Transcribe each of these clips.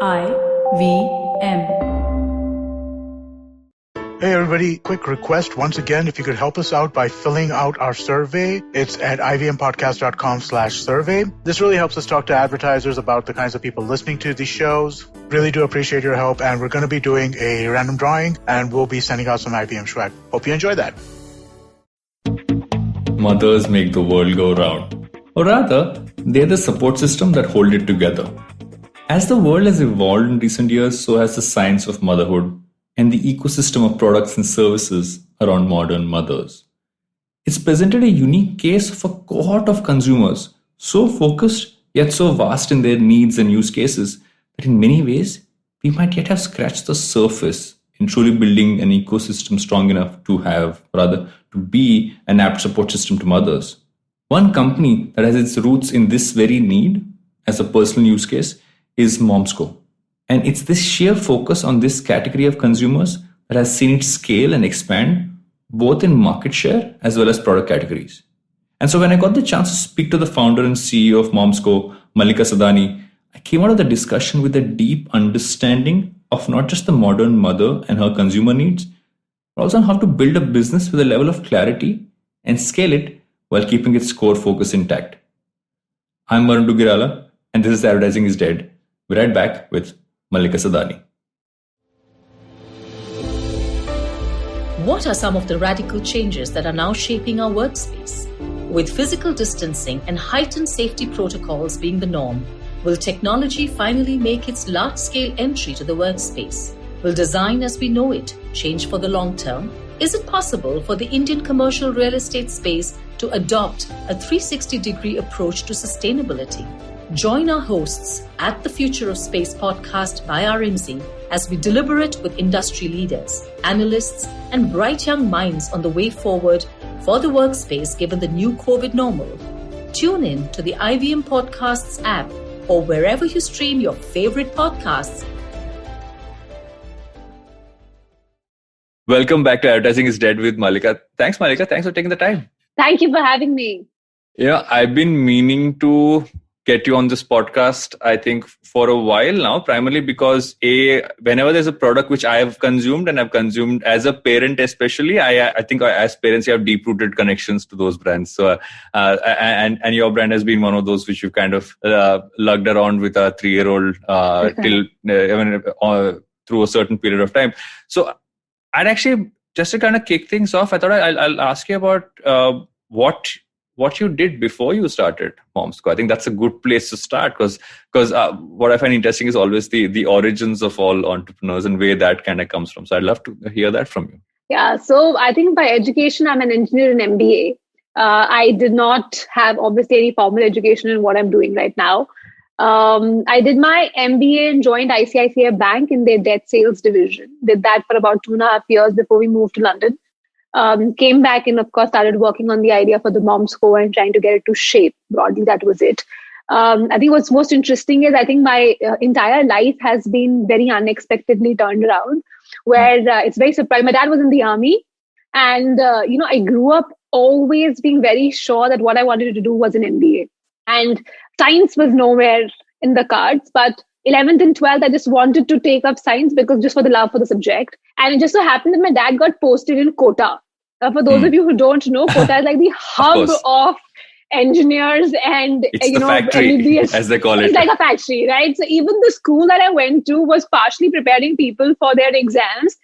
IVM. Hey everybody, quick request once again, if you could help us out by filling out our survey. It's at ivmpodcast.com/survey. This really helps us talk to advertisers about the kinds of people listening to these shows. Really do appreciate your help, and we're going to be doing a random drawing, and we'll be sending out some IVM swag. Hope you enjoy that. Mothers make the world go round. Or rather, they're the support system that hold it together. As the world has evolved in recent years, so has the science of motherhood and the ecosystem of products and services around modern mothers. It's presented a unique case of a cohort of consumers, so focused yet so vast in their needs and use cases that in many ways, we might yet have scratched the surface in truly building an ecosystem strong enough to be an apt support system to mothers. One company that has its roots in this very need as a personal use case is Momsco. And it's this sheer focus on this category of consumers that has seen it scale and expand both in market share as well as product categories. And so when I got the chance to speak to the founder and CEO of Momsco, Malika Sadani, I came out of the discussion with a deep understanding of not just the modern mother and her consumer needs, but also on how to build a business with a level of clarity and scale it while keeping its core focus intact. I'm Varun, and this is Advertising is Dead. We're right back with Malika Sadani. What are some of the radical changes that are now shaping our workspace? With physical distancing and heightened safety protocols being the norm, will technology finally make its large-scale entry to the workspace? Will design as we know it change for the long term? Is it possible for the Indian commercial real estate space to adopt a 360-degree approach to sustainability? Join our hosts at the Future of Space podcast by RMZ as we deliberate with industry leaders, analysts, and bright young minds on the way forward for the workspace given the new COVID normal. Tune in to the IVM Podcasts app or wherever you stream your favorite podcasts. Welcome back to Advertising is Dead with Malika. Thanks, Malika. Thanks for taking the time. Thank you for having me. Yeah, I've been meaning to get you on this podcast, I think, for a while now, primarily because whenever there's a product which I have consumed and I've consumed as a parent, especially, I think as parents, you have deep-rooted connections to those brands. So, and your brand has been one of those which you've kind of lugged around with a 3-year-old through a certain period of time. So, I'd actually, just to kind of kick things off, I thought I'll ask you about what you did before you started Momsco. I think that's a good place to start because what I find interesting is always the origins of all entrepreneurs and where that kind of comes from. So I'd love to hear that from you. Yeah, so I think by education, I'm an engineer in MBA. I did not have obviously any formal education in what I'm doing right now. I did my MBA and joined ICICI Bank in their debt sales division. Did that for about 2.5 years before we moved to London. Came back and, of course, started working on the idea for the Momsco and trying to get it to shape. Broadly, that was it. I think what's most interesting is I think my entire life has been very unexpectedly turned around, where it's very surprising. My dad was in the army, and I grew up always being very sure that what I wanted to do was an MBA. And science was nowhere in the cards, but 11th and 12th, I just wanted to take up science because just for the love for the subject. And it just so happened that my dad got posted in Kota. For those of you who don't know, Kota is like the hub of engineers and, it's the factory, MBBS. As they call it. It's like a factory, right? So even the school that I went to was partially preparing people for their exams.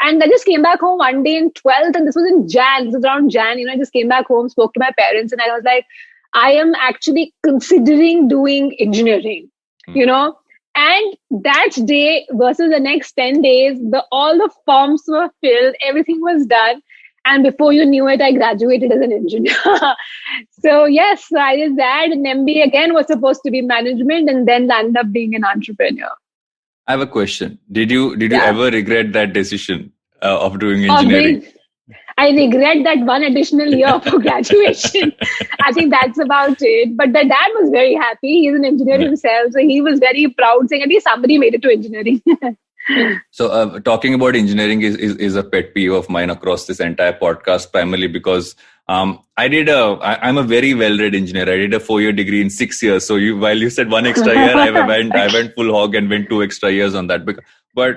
And I just came back home one day in 12th, and this was in Jan. This was around Jan. I just came back home, spoke to my parents, and I was like, I am actually considering doing engineering, And that day versus the next 10 days, all the forms were filled, everything was done. And before you knew it, I graduated as an engineer. So yes, I did that. And MBA again was supposed to be management and then landed up being an entrepreneur. I have a question. Did you ever regret that decision of doing engineering? I regret that one additional year for graduation. I think that's about it. But the dad was very happy. He's an engineer himself. So he was very proud, saying at least somebody made it to engineering. So talking about engineering is a pet peeve of mine across this entire podcast, primarily because I'm a very well-read engineer. I did a 4-year degree in 6 years. So while you said one extra year, I went full hog and went 2 extra years on that. But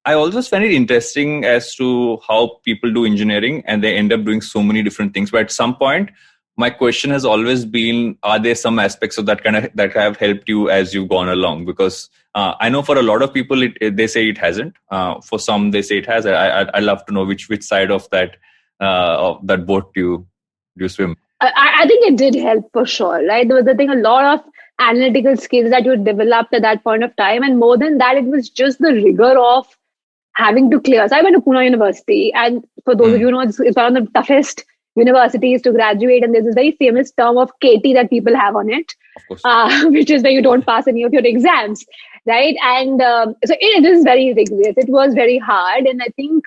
I always find it interesting as to how people do engineering and they end up doing so many different things. But at some point, my question has always been: are there some aspects of that that have helped you as you've gone along? Because I know for a lot of people, they say it hasn't. For some, they say it has. I love to know which side of that boat do you swim. I think it did help for sure, right? There was a lot of analytical skills that you developed at that point of time, and more than that, it was just the rigor of having to clear. So I went to Pune University, and for those of you who know, it's one of the toughest universities to graduate, and there's this very famous term of KT that people have on it, which is where you don't pass any of your exams, right? And so it is very rigorous. It was very hard, and I think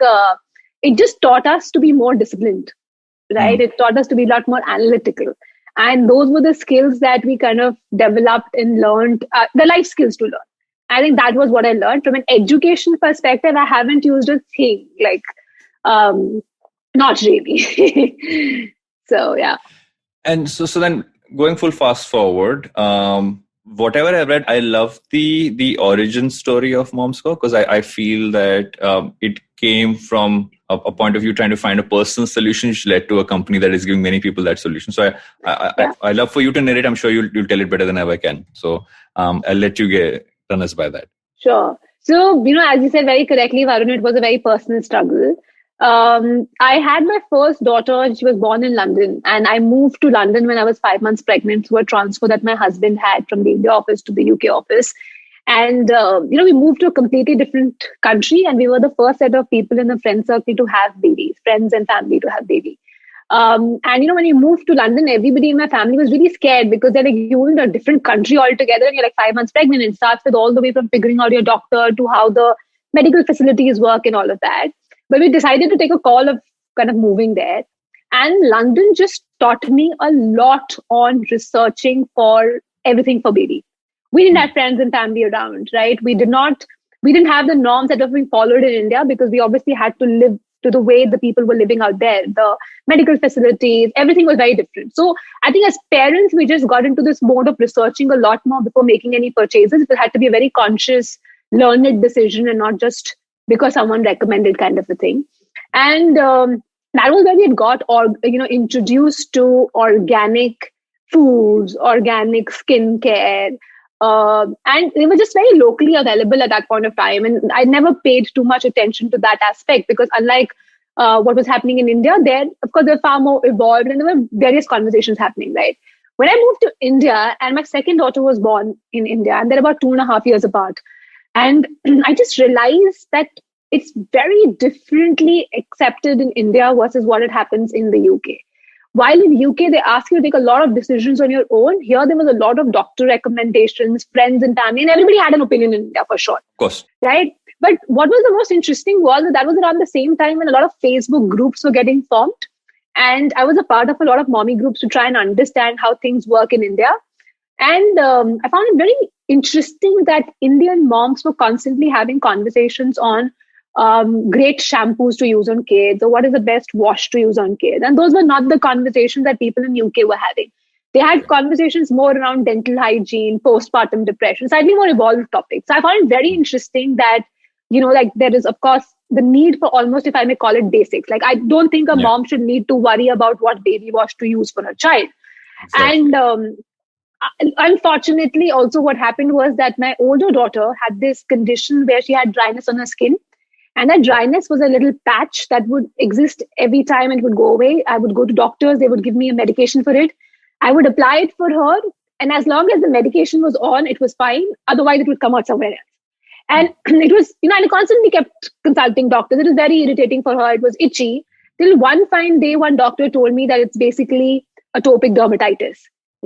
it just taught us to be more disciplined, right? It taught us to be a lot more analytical, and those were the skills that we kind of developed and learned, the life skills to learn. I think that was what I learned. From an education perspective, I haven't used a thing, like not really. So yeah. And so then going full fast forward, whatever I read, I love the origin story of Momscore, because I feel that it came from a point of view trying to find a personal solution, which led to a company that is giving many people that solution. So I love for you to narrate. I'm sure you'll tell it better than I can. So I'll let you run us by that. Sure. So, as you said very correctly, Varun, it was a very personal struggle. I had my first daughter. She was born in London, and I moved to London when I was 5 months pregnant through a transfer that my husband had from the India office to the UK office. And, we moved to a completely different country, and we were the first set of people in the friend circle to have babies, friends and family to have babies. And, when you move to London, everybody in my family was really scared because they're like, you're in a different country altogether and you're like 5 months pregnant, and it starts with all the way from figuring out your doctor to how the medical facilities work and all of that. But we decided to take a call of kind of moving there. And London just taught me a lot on researching for everything for baby. We didn't have friends and family around, right? We didn't have the norms that were being followed in India because we obviously had to live to the way the people were living out there. The medical facilities, everything was very different. So I think as parents, we just got into this mode of researching a lot more before making any purchases. It had to be a very conscious, learned decision and not just because someone recommended kind of a thing. And that was where we had got introduced to organic foods, organic skincare, and they were just very locally available at that point of time. And I never paid too much attention to that aspect because unlike what was happening in India, there, of course, they're far more evolved and there were various conversations happening, right? When I moved to India and my second daughter was born in India, and they're about 2.5 years apart. And I just realized that it's very differently accepted in India versus what it happens in the UK. While in UK, they ask you to take a lot of decisions on your own. Here, there was a lot of doctor recommendations, friends and family, and everybody had an opinion in India for sure. Of course. Right? But what was the most interesting was that was around the same time when a lot of Facebook groups were getting formed. And I was a part of a lot of mommy groups to try and understand how things work in India. And I found it very interesting that Indian moms were constantly having conversations on great shampoos to use on kids, or what is the best wash to use on kids. And those were not the conversations that people in UK were having. They had conversations more around dental hygiene, postpartum depression, slightly more evolved topics. So I found it very interesting that, there is, of course, the need for almost, if I may call it, basics. Like, I don't think a mom should need to worry about what baby wash to use for her child. Exactly. And unfortunately, also what happened was that my older daughter had this condition where she had dryness on her skin. And that dryness was a little patch that would exist every time and it would go away. I would go to doctors. They would give me a medication for it. I would apply it for her. And as long as the medication was on, it was fine. Otherwise, it would come out somewhere else. And it was, and I constantly kept consulting doctors. It was very irritating for her. It was itchy. Till one fine day, one doctor told me that it's basically atopic dermatitis,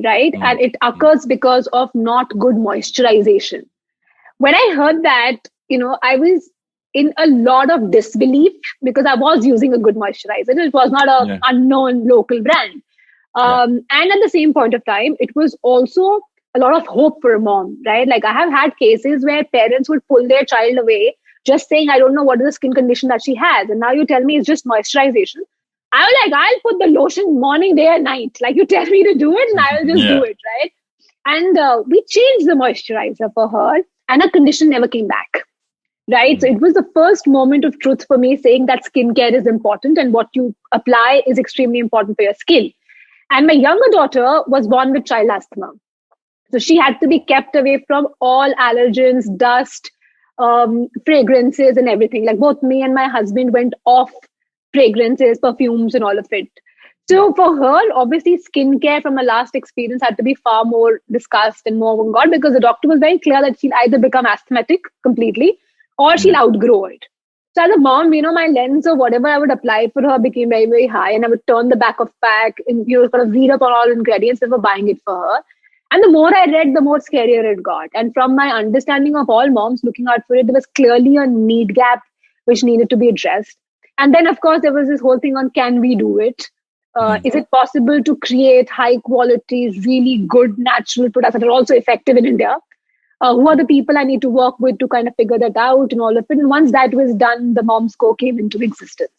right? Mm-hmm. And it occurs because of not good moisturization. When I heard that, I was in a lot of disbelief because I was using a good moisturizer. It was not an unknown local brand. And at the same point of time, it was also a lot of hope for a mom, right? Like I have had cases where parents would pull their child away just saying, I don't know what is the skin condition that she has. And now you tell me it's just moisturization. I was like, I'll put the lotion morning, day and night. Like you tell me to do it and I'll just do it, right? And we changed the moisturizer for her and her condition never came back, right? So it was the first moment of truth for me saying that skincare is important and what you apply is extremely important for your skin. And my younger daughter was born with child asthma. So she had to be kept away from all allergens, dust, fragrances and everything. Like both me and my husband went off fragrances, perfumes and all of it. So for her, obviously skincare from her last experience had to be far more discussed and more on God, because the doctor was very clear that she'll either become asthmatic completely or she'll outgrow it. So as a mom, my lens of whatever I would apply for her became very, very high, and I would turn the back of pack and sort of read up on all ingredients before buying it for her. And the more I read, the more scarier it got. And from my understanding of all moms looking out for it, there was clearly a need gap which needed to be addressed. And then, of course, there was this whole thing on, can we do it? Is it possible to create high quality, really good natural products that are also effective in India? Who are the people I need to work with to kind of figure that out and all of it? And once that was done, the Mom's Co came into existence.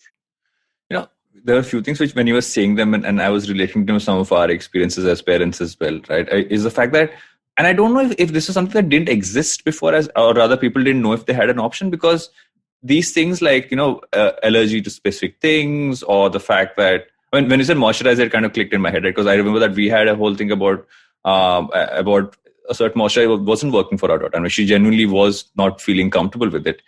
There are a few things which when you were saying them and I was relating to some of our experiences as parents as well, right? Is the fact that, and I don't know if this is something that didn't exist before, or rather people didn't know if they had an option, because these things like, allergy to specific things, or the fact that when you said moisturizer, it kind of clicked in my head, right? Because I remember that we had a whole thing about a certain moisturizer wasn't working for our daughter, and she genuinely was not feeling comfortable with it.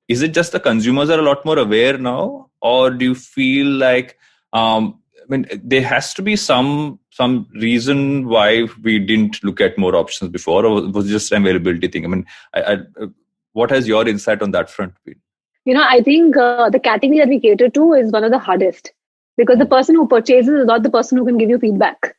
Is it just the consumers are a lot more aware now, or do you feel like there has to be some reason why we didn't look at more options before, or was it just an availability thing? What has your insight on that front been? I think the category that we cater to is one of the hardest, because the person who purchases is not the person who can give you feedback.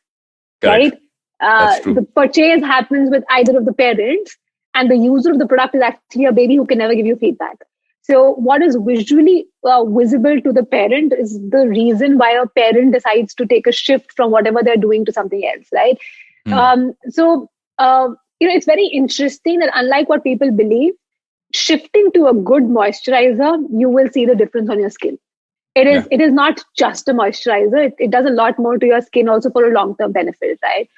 Correct. Right? The purchase happens with either of the parents, and the user of the product is actually a baby who can never give you feedback. So what is visually visible to the parent is the reason why a parent decides to take a shift from whatever they're doing to something else, right? It's very interesting that unlike what people believe, shifting to a good moisturizer, you will see the difference on your skin. It is not just a moisturizer. It does a lot more to your skin also for a long-term benefit, right?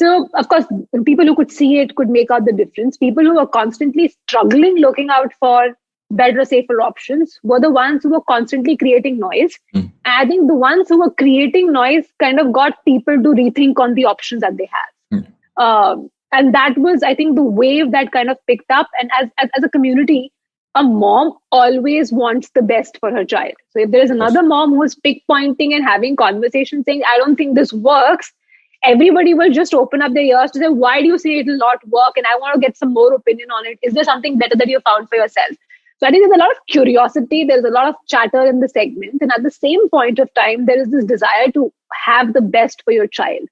So, of course, people who could see it could make out the difference. People who are constantly struggling looking out for better, safer options were the ones who were constantly creating noise. And I think the ones who were creating noise kind of got people to rethink on the options that they have. And that was, I think, the wave that kind of picked up. And as a community, a mom always wants the best for her child. So if there is another mom who is pinpointing and having conversations saying, I don't think this works, everybody will just open up their ears to say, why do you say it will not work? And I want to get some more opinion on it. Is there something better that you found for yourself? So I think there's a lot of curiosity. There's a lot of chatter in the segment. And at the same point of time, there is this desire to have the best for your child.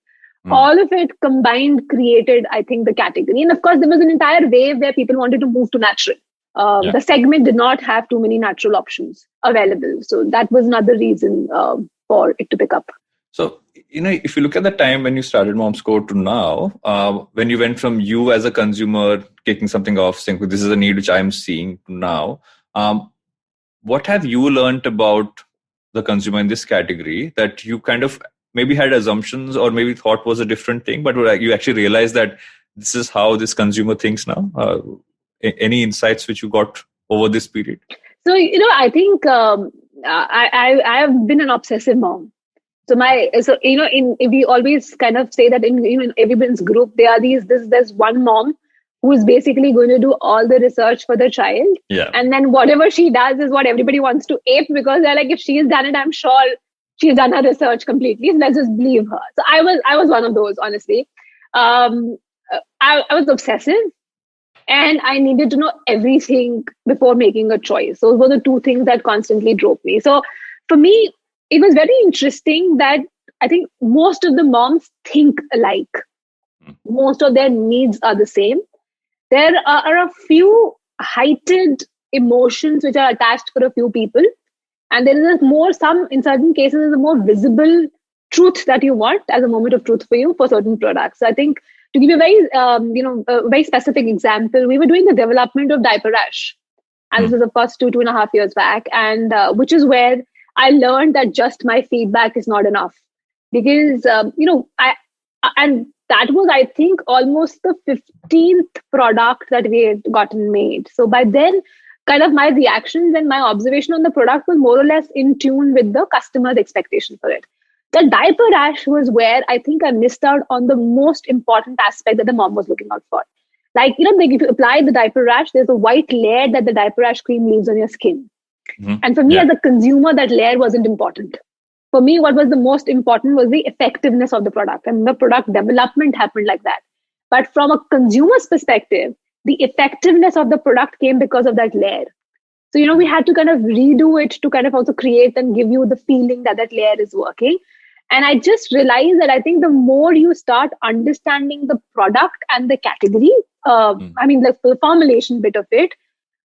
All of it combined created, I think, the category. And of course, there was an entire wave where people wanted to move to natural. The segment did not have too many natural options available. So that was another reason for it to pick up. So, if you look at the time when you started Mom's Co to now, when you went from you as a consumer kicking something off, saying this is a need which I'm seeing now, what have you learned about the consumer in this category that you kind of maybe had assumptions or maybe thought was a different thing, but you actually realized that this is how this consumer thinks now? Any insights which you got over this period? So, I think I have been an obsessive mom. We always kind of say that in everyone's group, there's one mom who is basically going to do all the research for the child. Yeah. And then whatever she does is what everybody wants to ape, because they're like, if she's done it, I'm sure she's done her research completely. So let's just believe her. So I was one of those, honestly. I was obsessive. And I needed to know everything before making a choice. Those were the two things that constantly drove me. So for me, it was very interesting that I think most of the moms think alike. Most of their needs are the same. There are a few heightened emotions which are attached for a few people. And there is in certain cases, there's a more visible truth that you want as a moment of truth for you for certain products. So I think to give you a very specific example, we were doing the development of diaper rash. And this was the first 2.5 years back. And which is where I learned that just my feedback is not enough because, and that was, I think, almost the 15th product that we had gotten made. So by then, kind of my reactions and my observation on the product was more or less in tune with the customer's expectation for it. The diaper rash was where I think I missed out on the most important aspect that the mom was looking out for. Like, if you apply the diaper rash, there's a white layer that the diaper rash cream leaves on your skin. Mm-hmm. And for me as a consumer, that layer wasn't important. For me, what was the most important was the effectiveness of the product, and the product development happened like that. But from a consumer's perspective, the effectiveness of the product came because of that layer. So, we had to kind of redo it to kind of also create and give you the feeling that that layer is working. And I just realized that I think the more you start understanding the product and the category, the formulation bit of it,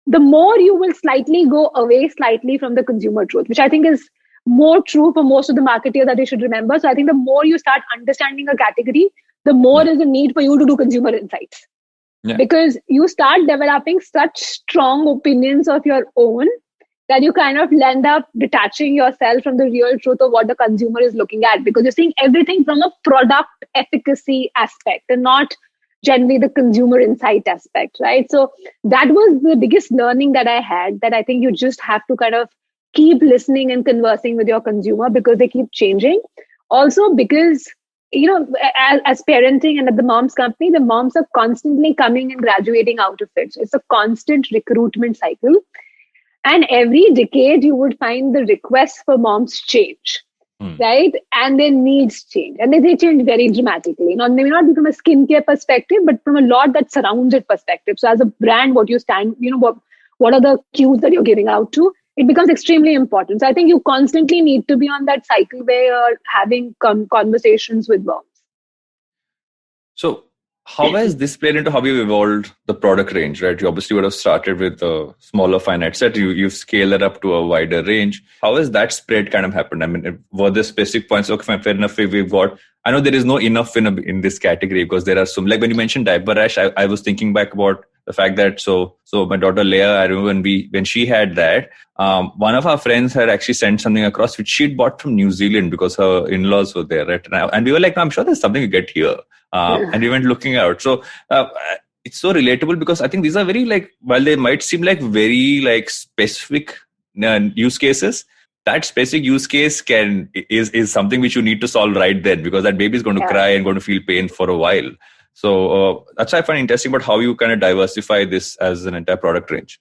the more you will slightly go away slightly from the consumer truth, which I think is more true for most of the marketers that they should remember. So I think the more you start understanding a category, the more is the need for you to do consumer insights. Yeah. Because you start developing such strong opinions of your own that you kind of end up detaching yourself from the real truth of what the consumer is looking at, because you're seeing everything from a product efficacy aspect and not generally the consumer insight aspect, right? So that was the biggest learning that I had, that I think you just have to kind of keep listening and conversing with your consumer because they keep changing. Also because, as parenting and at the mom's company, the moms are constantly coming and graduating out of it. So it's a constant recruitment cycle. And every decade, you would find the requests for moms change, right? And their needs change. And they change very dramatically. Now, they may not be from a skincare perspective, but from a lot that surrounds it perspective. So as a brand, what you stand, what are the cues that you're giving out to? It becomes extremely important. So I think you constantly need to be on that cycle where you're having conversations with moms. So how has this played into how you've evolved the product range, right? You obviously would have started with a smaller finite set. You've scaled it up to a wider range. How has that spread kind of happened? I mean, were there specific points? Okay, fair enough. We've got, I know there is no enough in this category because there are some, like when you mentioned diaper rash, I was thinking back about the fact that, so my daughter Leah, I remember when she had that, one of our friends had actually sent something across which she'd bought from New Zealand because her in-laws were there, right? And we were like, no, I'm sure there's something you get here. And we went looking out. So it's so relatable because I think these are very while they might seem like very specific use cases, that specific use case is something which you need to solve right then, because that baby is going to cry and going to feel pain for a while. So that's why I find interesting about how you kind of diversify this as an entire product range.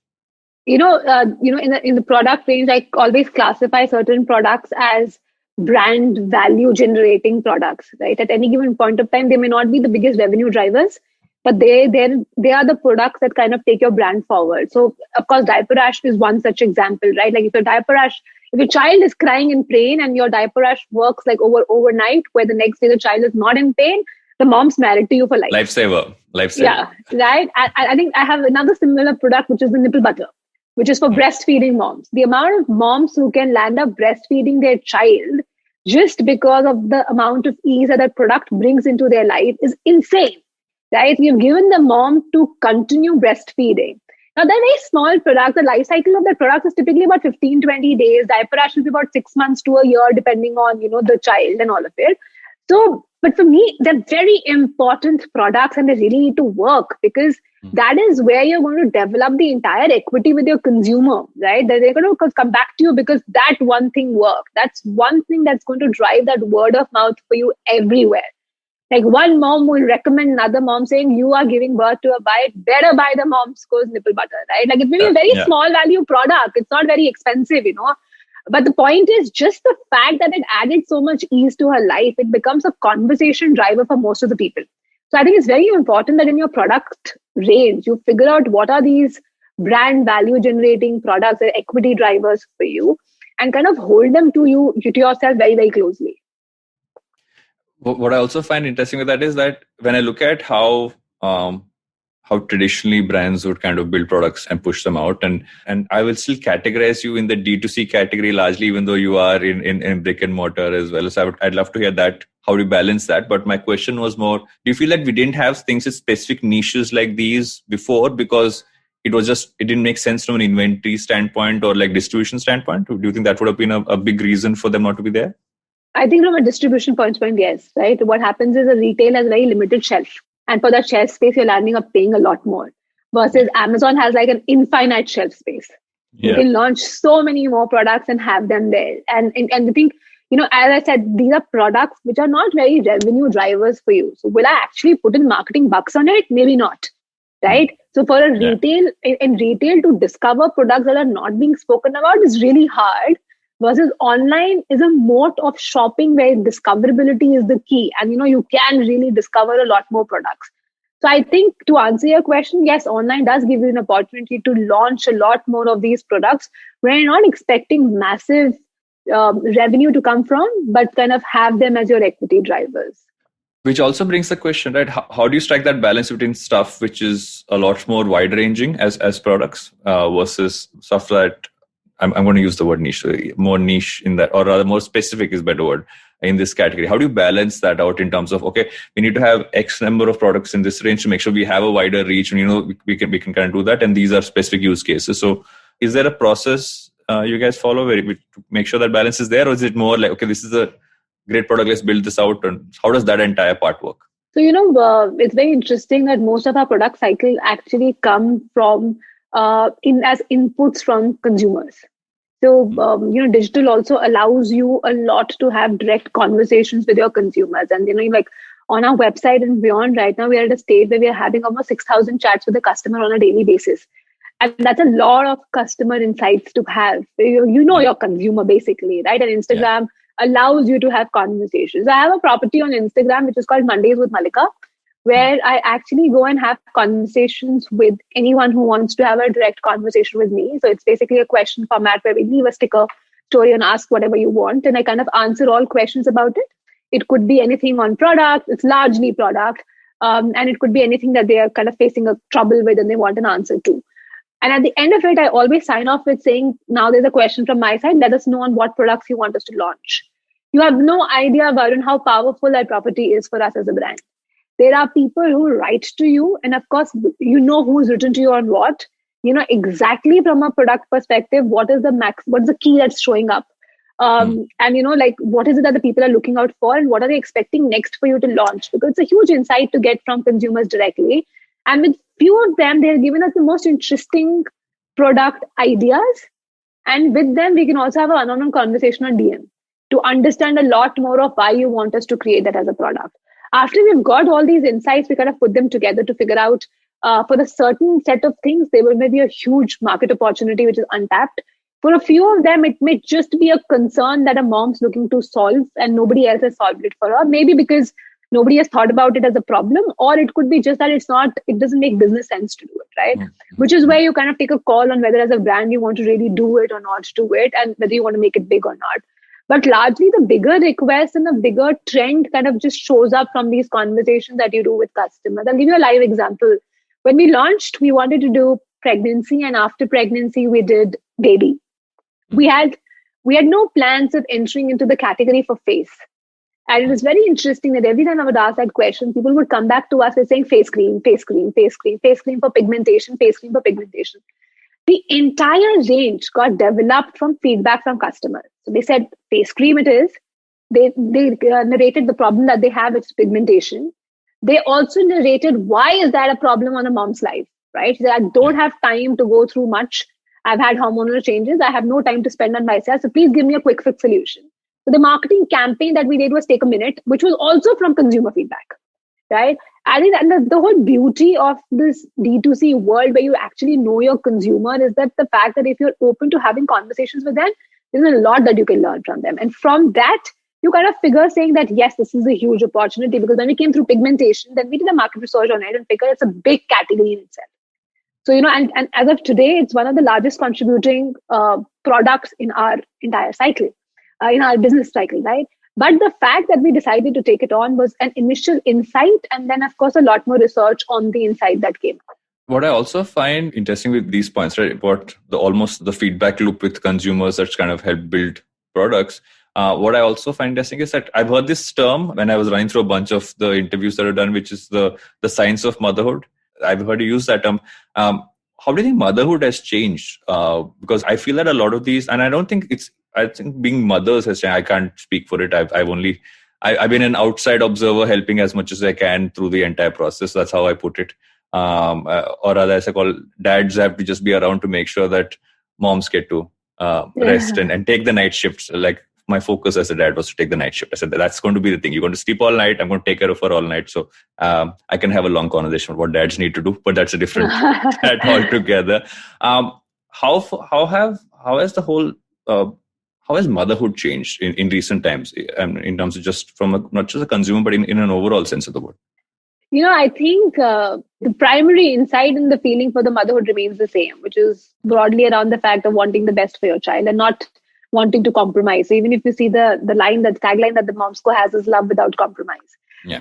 In the product range, I always classify certain products as brand value generating products, right? At any given point of time, they may not be the biggest revenue drivers, but they are the products that kind of take your brand forward. So of course, diaper rash is one such example, right? Like if your child is crying in pain and your diaper rash works overnight, where the next day the child is not in pain, the mom's married to you for life. Lifesaver. Yeah, right. I think I have another similar product, which is the nipple butter, which is for breastfeeding moms. The amount of moms who can land up breastfeeding their child just because of the amount of ease that product brings into their life is insane, right? We've given the mom to continue breastfeeding. Now, they're very small products. The life cycle of that product is typically about 15, 20 days. Diaper rash will be about 6 months to a year, depending on, the child and all of it. So, but for me, they're very important products and they really need to work because that is where you're going to develop the entire equity with your consumer, right? They're going to come back to you because that one thing worked. That's one thing that's going to drive that word of mouth for you everywhere. Like one mom will recommend another mom saying, you are giving birth to a better buy the Mom's Co's nipple butter, right? Like it may be a very small value product. It's not very expensive, But the point is just the fact that it added so much ease to her life, it becomes a conversation driver for most of the people. So I think it's very important that in your product range, you figure out what are these brand value generating products or equity drivers for you and kind of hold them to yourself very, very closely. What I also find interesting with that is that when I look at how traditionally brands would kind of build products and push them out, and I will still categorize you in the D2C category largely, even though you are in brick and mortar as well. So I'd love to hear that, how do you balance that? But my question was more, do you feel that we didn't have things in specific niches like these before because it didn't make sense from an inventory standpoint or like distribution standpoint? Do you think that would have been a big reason for them not to be there? I think from a distribution point, yes, right? What happens is a retail has very limited shelf. And for that shelf space, you're landing up paying a lot more. Versus Amazon has like an infinite shelf space. You can launch so many more products and have them there. And I think, as I said, these are products which are not very revenue drivers for you. So will I actually put in marketing bucks on it? Maybe not, right? So for a retail, in retail to discover products that are not being spoken about is really hard. Versus online is a moat of shopping where discoverability is the key. And, you can really discover a lot more products. So I think to answer your question, yes, online does give you an opportunity to launch a lot more of these products where you're not expecting massive revenue to come from, but kind of have them as your equity drivers. Which also brings the question, right? How do you strike that balance between stuff which is a lot more wide ranging as products versus stuff that I'm going to use the word niche, more niche in that, or rather more specific is a better word in this category. How do you balance that out in terms of, okay, we need to have X number of products in this range to make sure we have a wider reach and, we can kind of do that. And these are specific use cases. So is there a process you guys follow to make sure that balance is there? Or is it more like, okay, this is a great product, let's build this out? And how does that entire part work? So, it's very interesting that most of our product cycle actually come from as inputs from consumers. So, digital also allows you a lot to have direct conversations with your consumers. And, like on our website and beyond right now, we are at a stage where we are having almost 6,000 chats with the customer on a daily basis. And that's a lot of customer insights to have. Your consumer basically, right? And Instagram allows you to have conversations. I have a property on Instagram, which is called Mondays with Malika, where I actually go and have conversations with anyone who wants to have a direct conversation with me. So it's basically a question format where we leave a sticker, story, and ask whatever you want. And I kind of answer all questions about it. It could be anything on product. It's largely product. And it could be anything that they are kind of facing a trouble with and they want an answer to. And at the end of it, I always sign off with saying, now there's a question from my side. Let us know on what products you want us to launch. You have no idea, Varun, how powerful that property is for us as a brand. There are people who write to you, and of course, who's written to you on what. Exactly from a product perspective, what is the key that's showing up, and what is it that the people are looking out for, and what are they expecting next for you to launch? Because it's a huge insight to get from consumers directly, and with few of them, they're giving us the most interesting product ideas, and with them, we can also have a one-on-one conversation on DM to understand a lot more of why you want us to create that as a product. After we've got all these insights, we kind of put them together to figure out for the certain set of things, there may be a huge market opportunity which is untapped. For a few of them, it may just be a concern that a mom's looking to solve and nobody else has solved it for her. Maybe because nobody has thought about it as a problem, or it could be just that it doesn't make business sense to do it, right? Mm-hmm. Which is where you kind of take a call on whether as a brand you want to really do it or not do it, and whether you want to make it big or not. But largely the bigger request and the bigger trend kind of just shows up from these conversations that you do with customers. I'll give you a live example. When we launched, we wanted to do pregnancy, and after pregnancy, we did baby. We had no plans of entering into the category for face. And it was very interesting that every time I would ask that question, people would come back to us with saying face cream, face cream, face cream, face cream for pigmentation, face cream for pigmentation. The entire range got developed from feedback from customers. So they said face cream it is. They narrated the problem that they have, it's pigmentation. They also narrated why is that a problem on a mom's life, right? So I don't have time to go through much. I've had hormonal changes. I have no time to spend on myself. So please give me a quick fix solution. So the marketing campaign that we did was Take a Minute, which was also from consumer feedback, right? I think that the whole beauty of this D2C world where you actually know your consumer is that the fact that if you're open to having conversations with them, there's a lot that you can learn from them. And from that, you kind of figure saying that, yes, this is a huge opportunity, because when we came through pigmentation, then we did a market research on it and figured it's a big category in itself. So, and as of today, it's one of the largest contributing products in our entire cycle, in our business cycle, right? But the fact that we decided to take it on was an initial insight, and then, of course, a lot more research on the insight that came out. What I also find interesting with these points, right, about almost the feedback loop with consumers that's kind of helped build products. What I also find interesting is that I've heard this term when I was running through a bunch of the interviews that are done, which is the science of motherhood. I've heard you use that term. how do you think motherhood has changed? Because I feel that a lot of these, and I think being mothers has changed. I can't speak for it. I've been an outside observer, helping as much as I can through the entire process. That's how I put it. Or rather, as I call, dads have to just be around to make sure that moms get to rest and take the night shifts. Like, my focus as a dad was to take the night shift. I said, that's going to be the thing. You're going to sleep all night. I'm going to take care of her all night. So I can have a long conversation about what dads need to do, but that's a different chat altogether. How has the whole, how has motherhood changed in recent times, in terms of just from not just a consumer, but in an overall sense of the word? I think the primary insight and the feeling for the motherhood remains the same, which is broadly around the fact of wanting the best for your child and not wanting to compromise. So even if you see the tagline that the Momsco has is love without compromise. Yeah.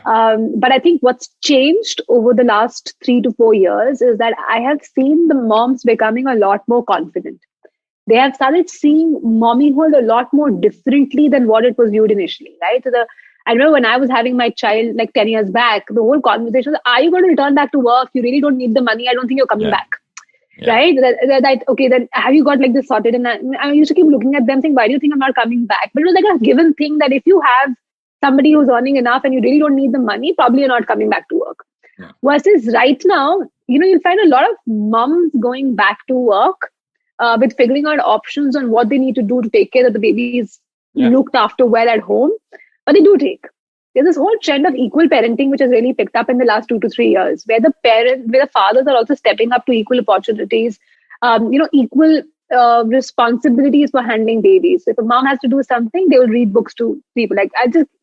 But I think what's changed over the last 3 to 4 years is that I have seen the moms becoming a lot more confident. They have started seeing mommyhood a lot more differently than what it was viewed initially, right? So I remember when I was having my child like 10 years back, the whole conversation was, are you going to return back to work? You really don't need the money. I don't think you're coming back. Yeah. Right? That okay, then have you got like this sorted? And I used to keep looking at them saying, why do you think I'm not coming back? But it was like a given thing that if you have somebody who's earning enough and you really don't need the money, probably you're not coming back to work. Yeah. Versus right now, you'll find a lot of moms going back to work with figuring out options on what they need to do to take care that the baby is looked after well at home. But they do take. There's this whole trend of equal parenting, which has really picked up in the last 2 to 3 years, where the fathers are also stepping up to equal opportunities, equal responsibilities for handling babies. So if a mom has to do something, they will read books to people.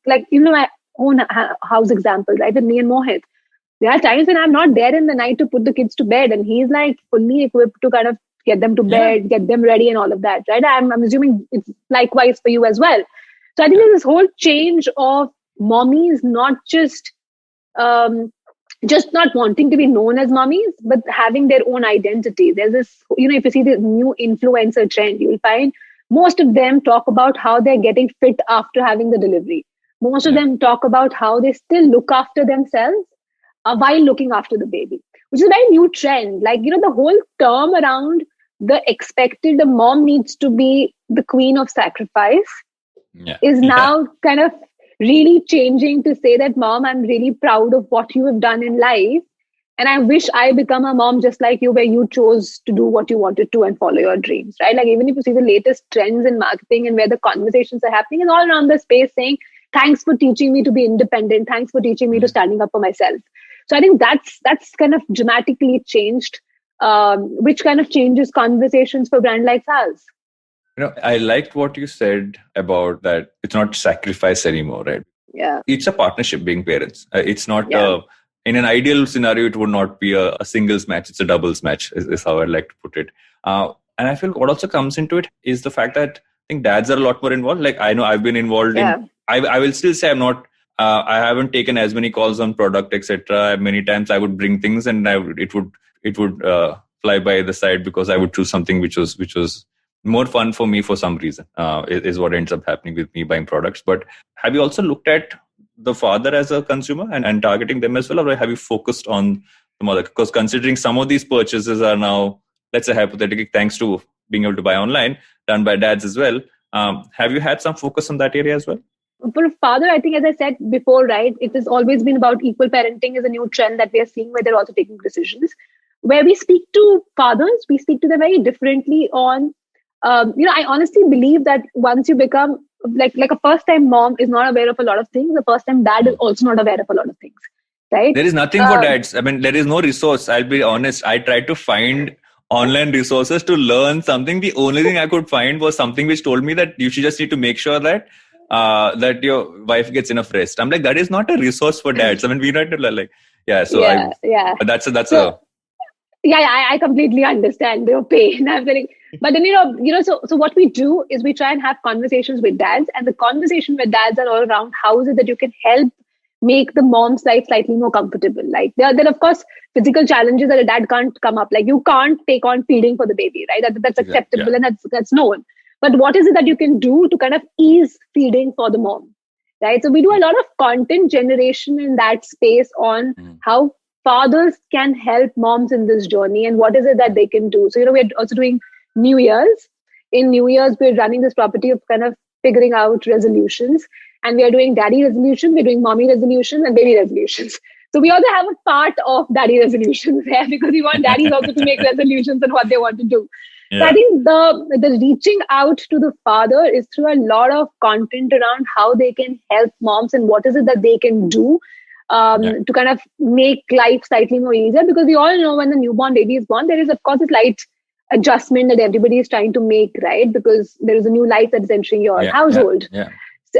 My own house example, right? With me and Mohit. There are times when I'm not there in the night to put the kids to bed, and he's like fully equipped to kind of get them to bed, get them ready and all of that, right? I'm assuming it's likewise for you as well. So I think there's this whole change of mommies not just not wanting to be known as mommies, but having their own identity. There's this, if you see the new influencer trend, you'll find most of them talk about how they're getting fit after having the delivery. Most of them talk about how they still look after themselves while looking after the baby, which is a very new trend. Like, the whole term around the mom needs to be the queen of sacrifice is now kind of really changing to say that, Mom, I'm really proud of what you have done in life. And I wish I become a mom just like you, where you chose to do what you wanted to and follow your dreams, right? Like, even if you see the latest trends in marketing and where the conversations are happening, it's all around the space saying, thanks for teaching me to be independent. Thanks for teaching me to standing up for myself. So I think that's kind of dramatically changed, which kind of changes conversations for brand like ours. I liked what you said about that it's not sacrifice anymore, right? Yeah. It's a partnership being parents. It's not, in an ideal scenario, it would not be a singles match. It's a doubles match is how I'd like to put it. And I feel what also comes into it is the fact that I think dads are a lot more involved. Like, I know I've been involved in, I will still say I'm not, I haven't taken as many calls on product, etc. Many times I would bring things and it would fly by the side because I would choose something which was more fun for me for some reason, is what ends up happening with me buying products. But have you also looked at the father as a consumer and targeting them as well? Or have you focused on the mother? Because considering some of these purchases are now, let's say hypothetically, thanks to being able to buy online, done by dads as well. Have you had some focus on that area as well? For a father, I think, as I said before, right, it has always been about equal parenting is a new trend that we are seeing where they're also taking decisions. Where we speak to fathers, we speak to them very differently on, I honestly believe that once you become like a first-time mom is not aware of a lot of things, the first-time dad is also not aware of a lot of things, right? There is nothing for dads. I mean, there is no resource. I'll be honest. I tried to find online resources to learn something. The only thing I could find was something which told me that you should just need to make sure that that your wife gets enough rest. I'm like, that is not a resource for dads. I mean, we not like, But that's I completely understand your pain. I'm feeling, but then so what we do is we try and have conversations with dads, and the conversation with dads are all around how is it that you can help make the mom's life slightly more comfortable. Like there are of course physical challenges that a dad can't come up. Like you can't take on feeding for the baby, right? That's acceptable and that's known. But what is it that you can do to kind of ease feeding for the mom, right? So we do a lot of content generation in that space on how fathers can help moms in this journey and what is it that they can do. So, we're also doing New Year's. In New Year's, we're running this property of kind of figuring out resolutions. And we are doing daddy resolution, we're doing mommy resolution and baby resolutions. So we also have a part of daddy resolutions there because we want daddies also to make resolutions on what they want to do. Yeah. So I think the reaching out to the father is through a lot of content around how they can help moms and what is it that they can do to kind of make life slightly more easier. Because we all know when the newborn baby is born, there is of course a slight adjustment that everybody is trying to make, right? Because there is a new life that is entering your household.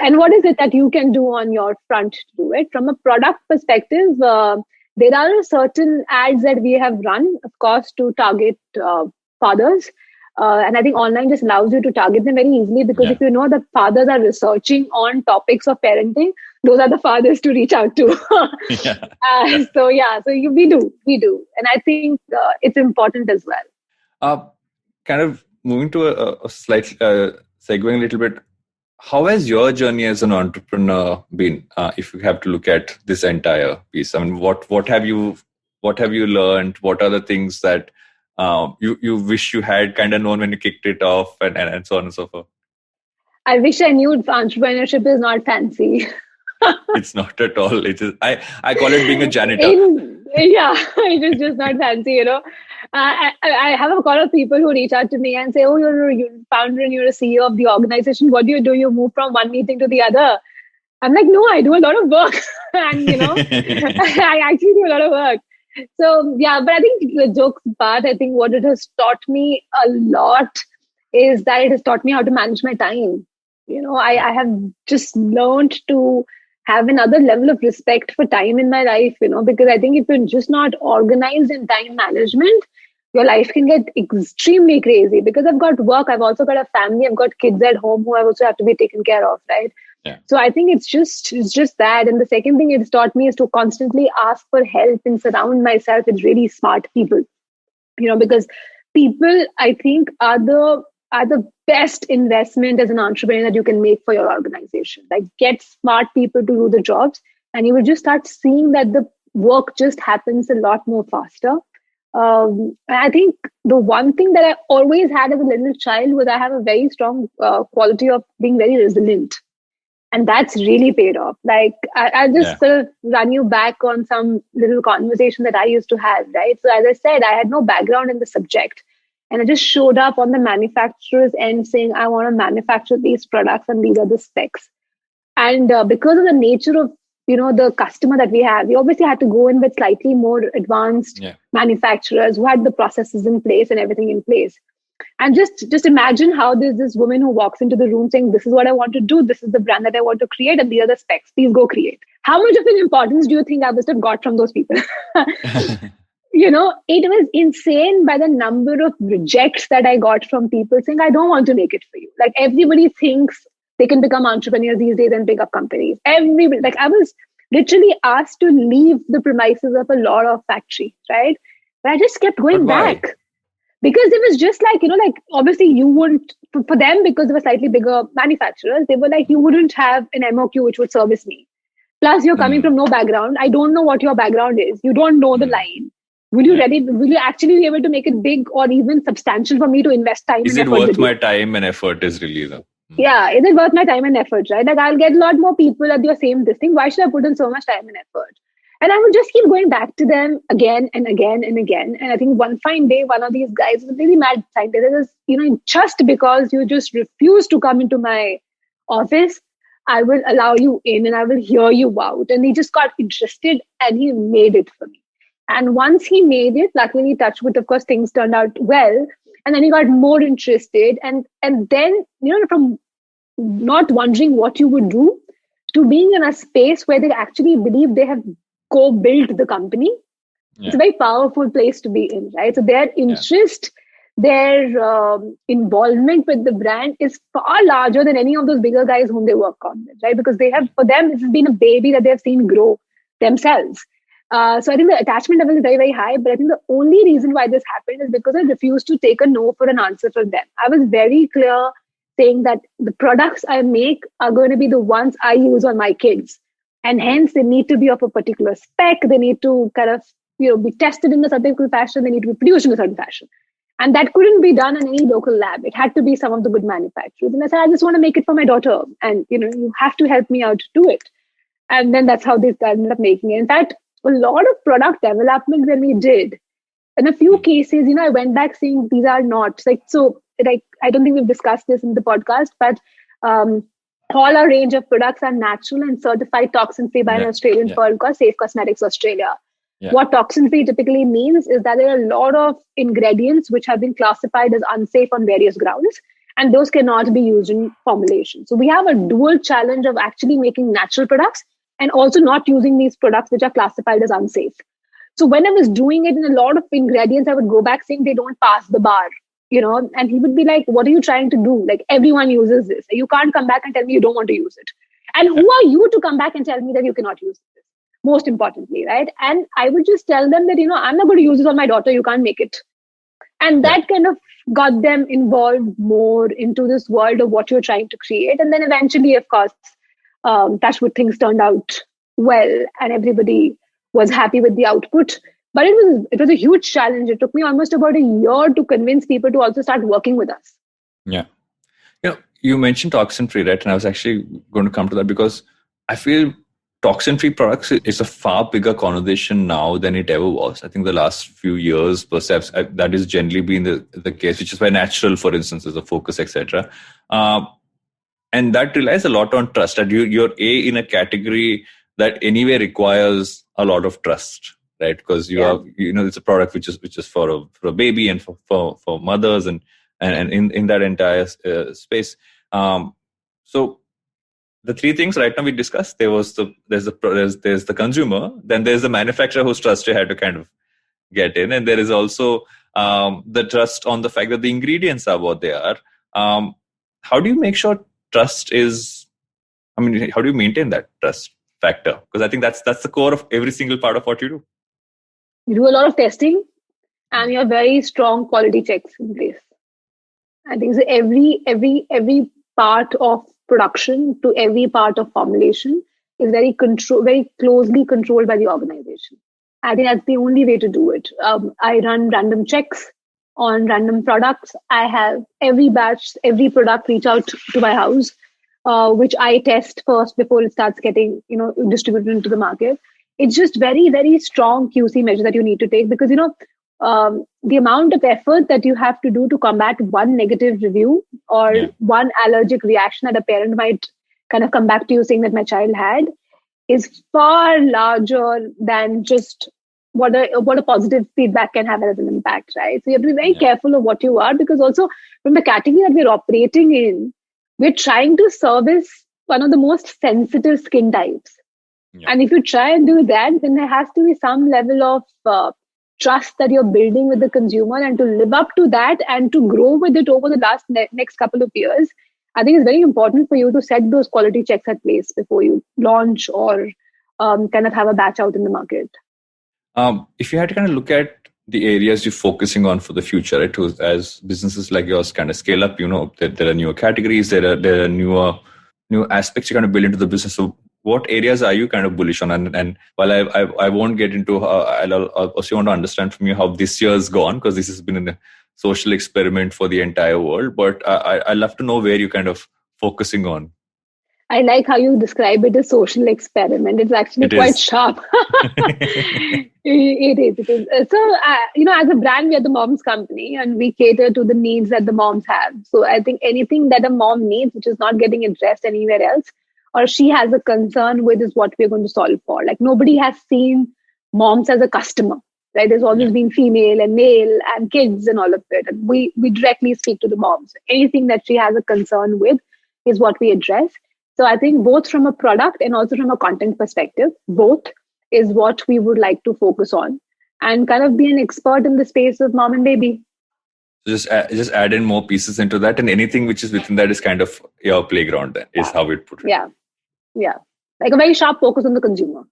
And what is it that you can do on your front to do it? From a product perspective, there are certain ads that we have run, of course, to target fathers. And I think online just allows you to target them very easily because if you know that fathers are researching on topics of parenting, those are the fathers to reach out to. So we do. And I think it's important as well. Kind of moving to a slight segueing a little bit. How has your journey as an entrepreneur been? If you have to look at this entire piece, I mean, what have you learned? What are the things that you wish you had kind of known when you kicked it off, and so on and so forth? I wish I knew entrepreneurship is not fancy. It's not at all. It is. I call it being a janitor. It is just not fancy, I have a lot of people who reach out to me and say, oh, you're a founder and you're a CEO of the organization. What do? You move from one meeting to the other. I'm like, no, I do a lot of work. And, I actually do a lot of work. So, but I think the jokes part, I think what it has taught me a lot is that it has taught me how to manage my time. I have just learned to have another level of respect for time in my life, because I think if you're just not organized in time management, your life can get extremely crazy because I've got work. I've also got a family. I've got kids at home who I also have to be taken care of, right? Yeah. So I think it's just that. And the second thing it's taught me is to constantly ask for help and surround myself with really smart people, because people, I think, are the best investment as an entrepreneur that you can make for your organization. Like, get smart people to do the jobs and you will just start seeing that the work just happens a lot more faster. I think the one thing that I always had as a little child was I have a very strong quality of being very resilient. And that's really paid off. Like, I'll just sort of run you back on some little conversation that I used to have, right? So as I said, I had no background in the subject. And I just showed up on the manufacturer's end saying, I want to manufacture these products and these are the specs. And because of the nature of, the customer that we have, we obviously had to go in with slightly more advanced manufacturers who had the processes in place and everything in place. And just imagine how there's this woman who walks into the room saying, this is what I want to do. This is the brand that I want to create. And these are the specs. Please go create. How much of an importance do you think I must have got from those people? It was insane by the number of rejects that I got from people saying, I don't want to make it for you. Like, everybody thinks they can become entrepreneurs these days and pick up companies. Everybody, like, I was literally asked to leave the premises of a lot of factory, right? But I just kept going back. Because it was just like, obviously you wouldn't, for them, because they were slightly bigger manufacturers, they were like, you wouldn't have an MOQ which would service me. Plus, you're coming from no background. I don't know what your background is. You don't know the line. Will you actually be able to make it big or even substantial for me to invest time and effort? Is it worth my time and effort is really the... Yeah, is it worth my time and effort, right? Like, I'll get a lot more people at your same this thing. Why should I put in so much time and effort? And I would just keep going back to them again and again and again. And I think one fine day, one of these guys was a really mad scientist. Just because you just refuse to come into my office, I will allow you in and I will hear you out. And he just got interested and he made it for me. And once he made it, luckily, touch wood, of course, things turned out well. And then he got more interested. And then, from not wondering what you would do to being in a space where they actually believe they have co-built the company. It's a very powerful place to be in, right? So their interest, their involvement with the brand is far larger than any of those bigger guys whom they work on with, right? Because for them, this has been a baby that they've seen grow themselves. So I think the attachment level is very, very high. But I think the only reason why this happened is because I refused to take a no for an answer from them. I was very clear saying that the products I make are going to be the ones I use on my kids. And hence, they need to be of a particular spec. They need to kind of be tested in a certain fashion. They need to be produced in a certain fashion. And that couldn't be done in any local lab. It had to be some of the good manufacturers. And I said, I just want to make it for my daughter. And, you have to help me out to do it. And then that's how they ended up making it. In fact, a lot of product development when we did, in a few cases, I went back saying these are not I don't think we've discussed this in the podcast, but all our range of products are natural and certified toxin-free by an Australian firm called Safe Cosmetics Australia. Yeah. What toxin-free typically means is that there are a lot of ingredients which have been classified as unsafe on various grounds, and those cannot be used in formulation. So we have a dual challenge of actually making natural products and also not using these products which are classified as unsafe. So when I was doing it in a lot of ingredients, I would go back saying they don't pass the bar, and he would be like, what are you trying to do? Like, everyone uses this. You can't come back and tell me you don't want to use it. And who are you to come back and tell me that you cannot use this? Most importantly, right? And I would just tell them that, I'm not going to use this on my daughter. You can't make it. And that kind of got them involved more into this world of what you're trying to create. And then eventually, of course, that's what things turned out well. And everybody was happy with the output. But it was a huge challenge. It took me almost about a year to convince people to also start working with us. Yeah. You mentioned toxin-free, right? And I was actually going to come to that because I feel toxin-free products is a far bigger conversation now than it ever was. I think the last few years, perhaps, that has generally been the case, which is why natural, for instance, is a focus, etc. And that relies a lot on trust. That you're in a category that anyway requires a lot of trust, right? Because it's a product which is for a baby and for mothers and in that entire space. So the three things right now we discussed, there's the consumer, then there's the manufacturer whose trust you had to kind of get in, and there is also the trust on the fact that the ingredients are what they are. How do you make sure trust is? How do you maintain that trust factor? Because I think that's the core of every single part of what you do. You do a lot of testing, and you have very strong quality checks in place. I think every part of production to every part of formulation is very closely controlled by the organization. I think that's the only way to do it. I run random checks on random products. I have every batch, every product reach out to my house, which I test first before it starts getting distributed into the market. It's just very, very strong QC measure that you need to take because the amount of effort that you have to do to combat one negative review or one allergic reaction that a parent might kind of come back to you saying that my child had is far larger than just what a positive feedback can have as an impact, right? So you have to be very careful of what you are, because also from the category that we're operating in, we're trying to service one of the most sensitive skin types. Yeah. And if you try and do that, then there has to be some level of trust that you're building with the consumer, and to live up to that and to grow with it over the next couple of years. I think it's very important for you to set those quality checks at place before you launch or kind of have a batch out in the market. If you had to kind of look at the areas you're focusing on for the future, right? As businesses like yours kind of scale up, there are newer categories, there are new aspects you kind of build into the business. So what areas are you kind of bullish on? And while I won't get into, I'll also want to understand from you how this year's gone, because this has been a social experiment for the entire world. But I'd love to know where you're kind of focusing on. I like how you describe it as social experiment. It's actually quite sharp. It is. So, as a brand, we are the mom's company and we cater to the needs that the moms have. So I think anything that a mom needs, which is not getting addressed anywhere else, or she has a concern with, is what we're going to solve for. Like, nobody has seen moms as a customer, right? There's always been female and male and kids and all of it. And we directly speak to the moms. Anything that she has a concern with is what we address. So I think both from a product and also from a content perspective, both is what we would like to focus on and kind of be an expert in the space of mom and baby. Just add in more pieces into that, and anything which is within that is kind of your playground then, is how it put it. Yeah. Like a very sharp focus on the consumer.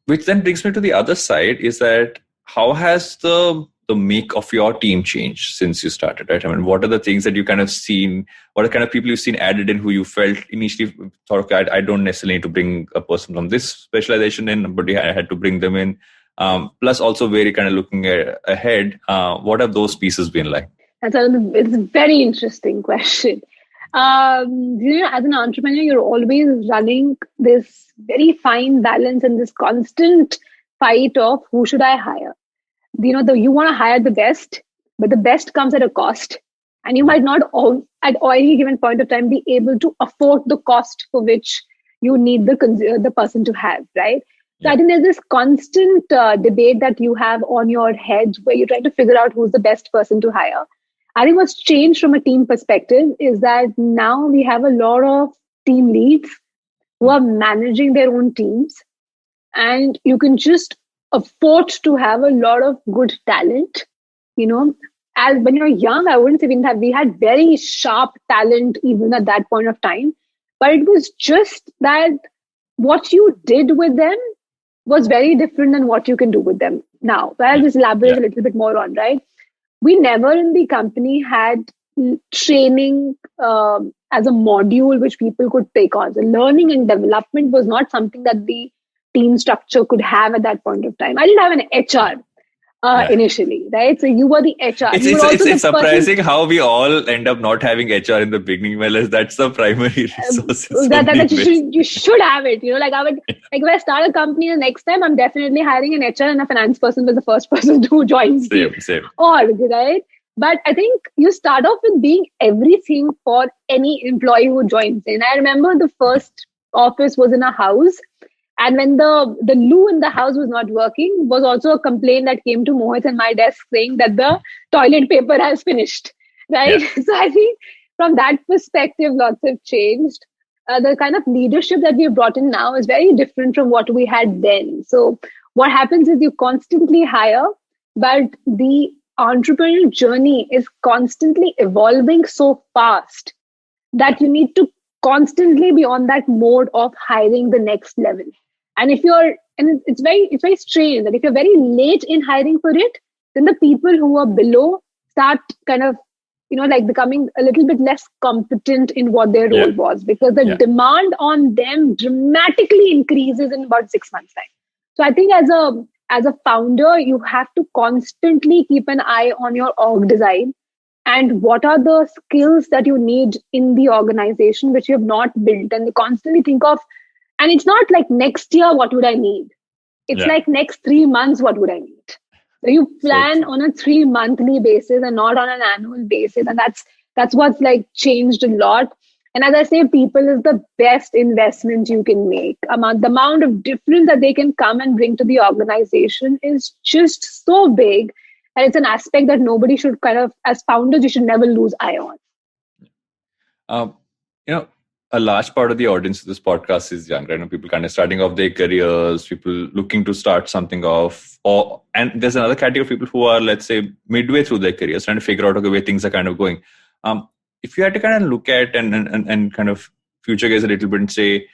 Which then brings me to the other side, is that how has the make of your team changed since you started, right? I mean, what are the things that you kind of seen, what are the kind of people you've seen added in who you felt initially thought, okay, I don't necessarily need to bring a person from this specialization in, but I had to bring them in. Plus also where you're kind of looking ahead. What have those pieces been like? It's a very interesting question. As an entrepreneur, you're always running this very fine balance and this constant fight of who should I hire. You want to hire the best, but the best comes at a cost, and you might not at any given point of time be able to afford the cost for which you need the person to have, right? So I think there's this constant debate that you have on your head where you're trying to figure out who's the best person to hire. I think what's changed from a team perspective is that now we have a lot of team leads who are managing their own teams, and you can just afford to have a lot of good talent. As when you're young, I wouldn't say we had very sharp talent even at that point of time, but it was just that what you did with them was very different than what you can do with them now. So I'll just elaborate a little bit more on, right? We never in the company had training as a module which people could take on. So learning and development was not something that the team structure could have at that point of time. I didn't have an HR initially, right? So you were the HR. It's surprising how we all end up not having HR in the beginning. Well, that's the primary resource. You should have it. If I start a company the next time, I'm definitely hiring an HR and a finance person was the first person who joins the org, right? But I think you start off with being everything for any employee who joins in. I remember the first office was in a house. And when the loo in the house was not working, was also a complaint that came to Mohit and my desk saying that the toilet paper has finished, right? Yeah. So I think from that perspective, lots have changed. The kind of leadership that we've brought in now is very different from what we had then. So what happens is you constantly hire, but the entrepreneurial journey is constantly evolving so fast that you need to constantly be on that mode of hiring the next level. And it's very strange that if you're very late in hiring for it, then the people who are below start kind of, becoming a little bit less competent in what their role was, because the demand on them dramatically increases in about 6 months' time. So I think as a founder, you have to constantly keep an eye on your org design and what are the skills that you need in the organization which you have not built, and you constantly think of. And it's not like next year, what would I need? It's like next 3 months, what would I need? So you plan on a 3 monthly basis and not on an annual basis. And that's what's changed a lot. And as I say, people is the best investment you can make. The amount of difference that they can come and bring to the organization is just so big. And it's an aspect that nobody should as founders, you should never lose eye on. A large part of the audience of this podcast is young, right? People kind of starting off their careers, people looking to start something off. And there's another category of people who are, let's say, midway through their careers, trying to figure out where things are kind of going. If you had to kind of look at and kind of future gaze a little bit and say,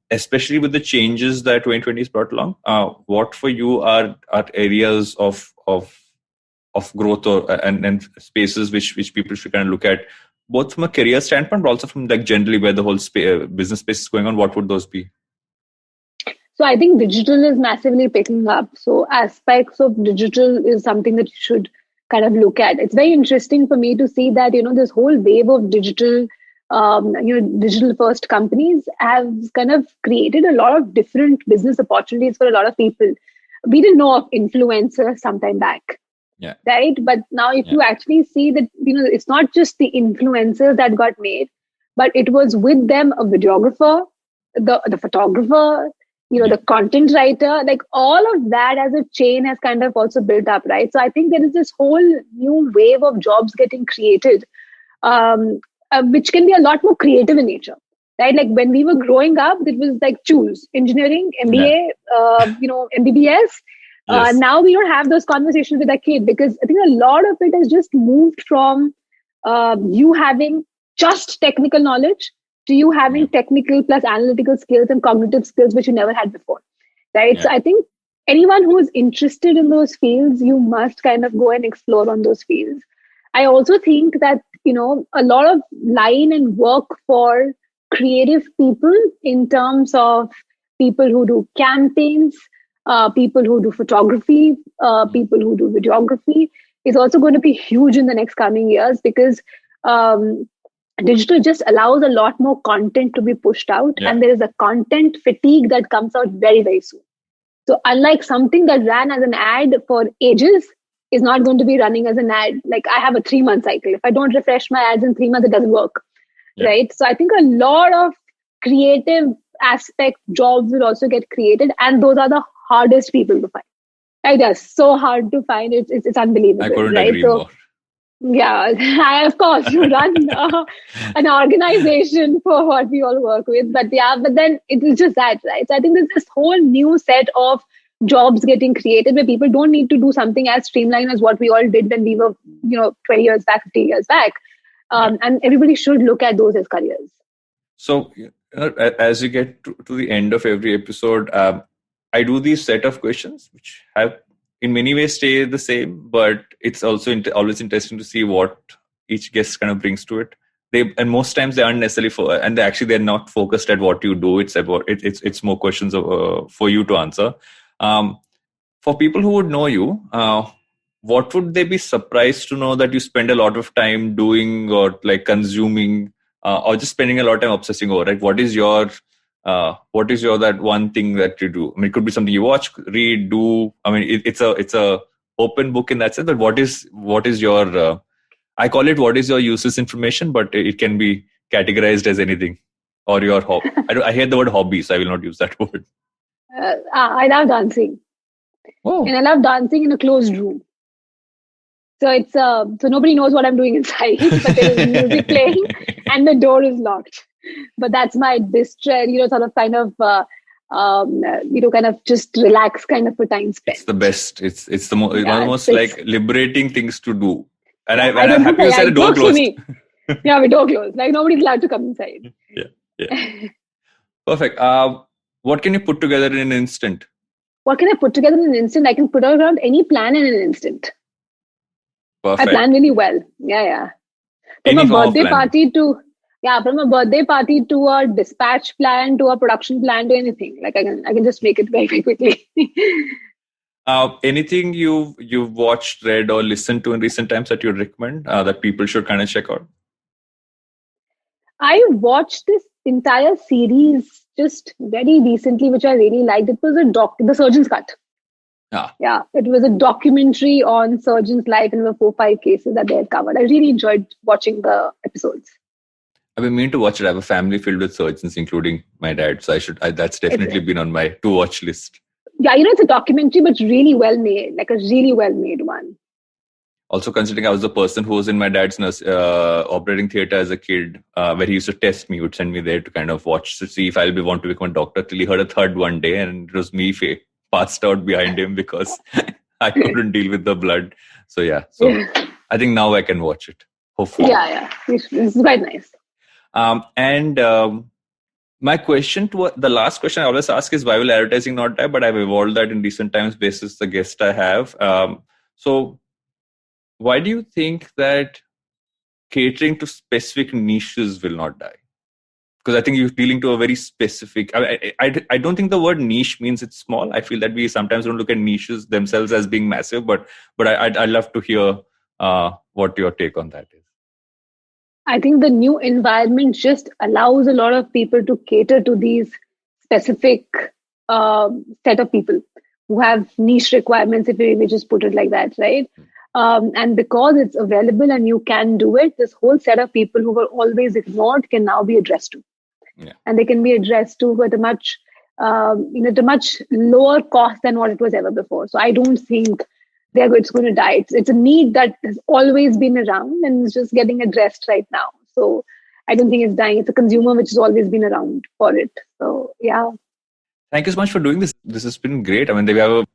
especially with the changes that 2020 has brought along, what for you are areas of growth and spaces which people should kind of look at, both from a career standpoint, but also from generally where the whole business space is going on? What would those be? So I think digital is massively picking up. So aspects of digital is something that you should kind of look at. It's very interesting for me to see that, this whole wave of digital, digital first companies have kind of created a lot of different business opportunities for a lot of people. We didn't know of influencers sometime back. Yeah. Right. But now if you actually see that, it's not just the influencers that got made, but it was with them a videographer, the photographer, the content writer, all of that as a chain has kind of also built up. Right. So I think there is this whole new wave of jobs getting created, which can be a lot more creative in nature. Right. Like when we were growing up, it was choose engineering, MBA, MBBS. Yes. Now we don't have those conversations with our kid, because I think a lot of it has just moved from you having just technical knowledge to you having technical plus analytical skills and cognitive skills, which you never had before. Right. Yeah. So I think anyone who is interested in those fields, you must kind of go and explore on those fields. I also think that, a lot of line and work for creative people in terms of people who do campaigns, people who do photography, people who do videography, is also going to be huge in the next coming years, because digital just allows a lot more content to be pushed out, and there is a content fatigue that comes out very, very soon. So unlike something that ran as an ad for ages, is not going to be running as an ad. Like, I have a 3-month cycle. If I don't refresh my ads in 3 months, it doesn't work. Right? So I think a lot of creative aspect jobs will also get created, and those are the hardest people to find. Right? They're so hard to find. It's unbelievable. I couldn't right? agree more. Yeah, of course, you run an organization for what we all work with, but then it's just that, right? So I think there's this whole new set of jobs getting created where people don't need to do something as streamlined as what we all did when we were, 20 years back, 50 years back, and everybody should look at those as careers. So, as you get to the end of every episode, I do these set of questions which have, in many ways, stay the same, but it's also always interesting to see what each guest kind of brings to it. And most times they aren't necessarily they're not focused at what you do. It's about it's more questions for you to answer. For people who would know you, what would they be surprised to know that you spend a lot of time doing or like consuming, or just spending a lot of time obsessing over? Right? What is your that one thing that you do? I mean, it could be something you watch, read, do. I mean, it's a open book in that sense. But what is your? I call it what is your useless information, but it can be categorized as anything, or your hobby. I hear the word hobby, so I will not use that word. I love dancing, and I love dancing in a closed room. So it's so nobody knows what I'm doing inside, but there is music playing, and the door is locked. But that's my distress, sort of kind of, kind of just relax kind of a time spent. It's the best. It's the one of the most like liberating things to do. And I'm happy you said the door closed. Yeah, the door closed. Like, nobody's allowed to come inside. Yeah. Perfect. What can you put together in an instant? What can I put together in an instant? I can put around any plan in an instant. Perfect. I plan really well. Yeah. From a birthday party to a dispatch plan to a production plan to anything. Like, I can just make it very, very quickly. Anything you've watched, read, or listened to in recent times that you recommend that people should kind of check out? I watched this entire series just very recently, which I really liked. It was The Surgeon's Cut. Yeah, it was a documentary on surgeons' life, and there were 4-5 cases that they had covered. I really enjoyed watching the episodes. I've been meaning to watch it. I have a family filled with surgeons, including my dad. So that's definitely been on my to-watch list. Yeah, it's a documentary, but really well made, like a really well made one. Also, considering I was the person who was in my dad's operating theater as a kid, where he used to test me, he would send me there to kind of watch to see if I'll want to become a doctor. Till he heard a third one day, and it was me passed out behind him because I couldn't deal with the blood. So I think now I can watch it. Hopefully. Yeah. It's quite nice. My question the last question I always ask is, why will advertising not die? But I've evolved that in recent times basis the guest I have. So why do you think that catering to specific niches will not die? Because I think you're dealing to a very specific. I don't think the word niche means it's small. I feel that we sometimes don't look at niches themselves as being massive. But I'd love to hear what your take on that is. I think the new environment just allows a lot of people to cater to these specific set of people who have niche requirements, if we just put it like that, right? And because it's available and you can do it, this whole set of people who were always ignored can now be addressed to. Yeah. And they can be addressed to at a much lower cost than what it was ever before. So I don't think it's going to die. It's a need that has always been around and is just getting addressed right now. So I don't think it's dying. It's a consumer which has always been around for it. So yeah. Thank you so much for doing this. This has been great. I mean,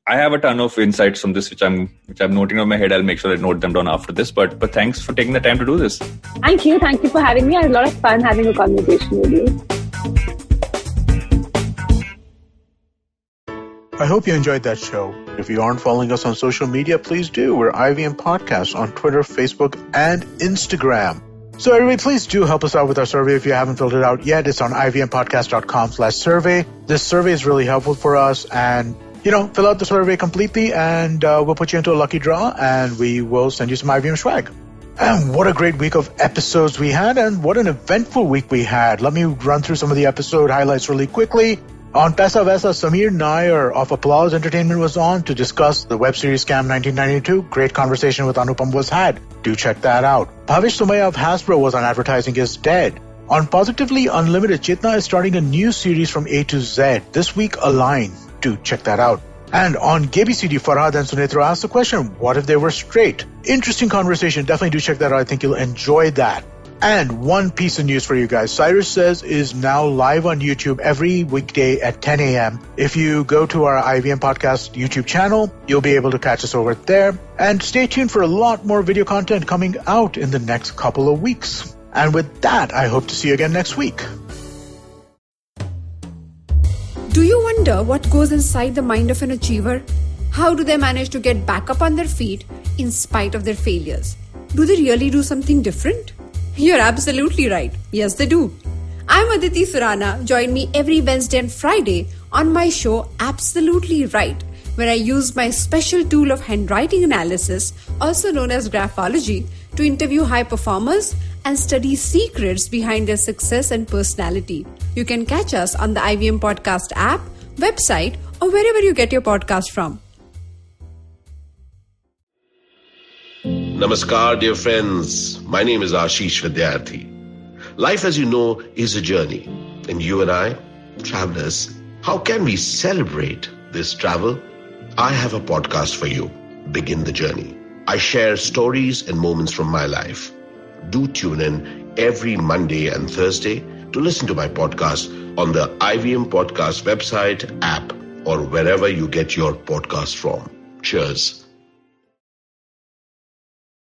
I have a ton of insights from this, which I'm noting on my head. I'll make sure I note them down after this. But thanks for taking the time to do this. Thank you for having me. I had a lot of fun having a conversation with you. I hope you enjoyed that show. If you aren't following us on social media, please do. We're IVM Podcast on Twitter, Facebook, and Instagram. So everybody, please do help us out with our survey if you haven't filled it out yet. It's on ivmpodcast.com/survey. This survey is really helpful for us, and Fill out the survey completely and we'll put you into a lucky draw and we will send you some IVM swag. And what a great week of episodes we had, and what an eventful week we had. Let me run through some of the episode highlights really quickly. On Pesa Vesa, Samir Nair of Applause Entertainment was on to discuss the web series Scam 1992. Great conversation with Anupam was had. Do check that out. Bhavish Sumaya of Hasbro was on Advertising is Dead. On Positively Unlimited, Chetna is starting a new series from A to Z. This week, Align. Do check that out. And on GBCD, Farhad and Sunetra asked the question, what if they were straight? Interesting conversation. Definitely do check that out. I think you'll enjoy that. And one piece of news for you guys. Cyrus Says is now live on YouTube every weekday at 10 a.m. If you go to our IVM Podcast YouTube channel, you'll be able to catch us over there. And stay tuned for a lot more video content coming out in the next couple of weeks. And with that, I hope to see you again next week. Do you wonder what goes inside the mind of an achiever? How do they manage to get back up on their feet in spite of their failures? Do they really do something different? You're absolutely right. Yes, they do. I'm Aditi Surana. Join me every Wednesday and Friday on my show Absolutely Right, where I use my special tool of handwriting analysis, also known as graphology, to interview high performers and study secrets behind their success and personality. You can catch us on the IVM Podcast app, website, or wherever you get your podcast from. Namaskar, dear friends. My name is Ashish Vidyarthi. Life, as you know, is a journey. And you and I, travelers, how can we celebrate this travel? I have a podcast for you, Begin the Journey. I share stories and moments from my life. Do tune in every Monday and Thursday to listen to my podcast on the IVM Podcast website, app, or wherever you get your podcast from. Cheers.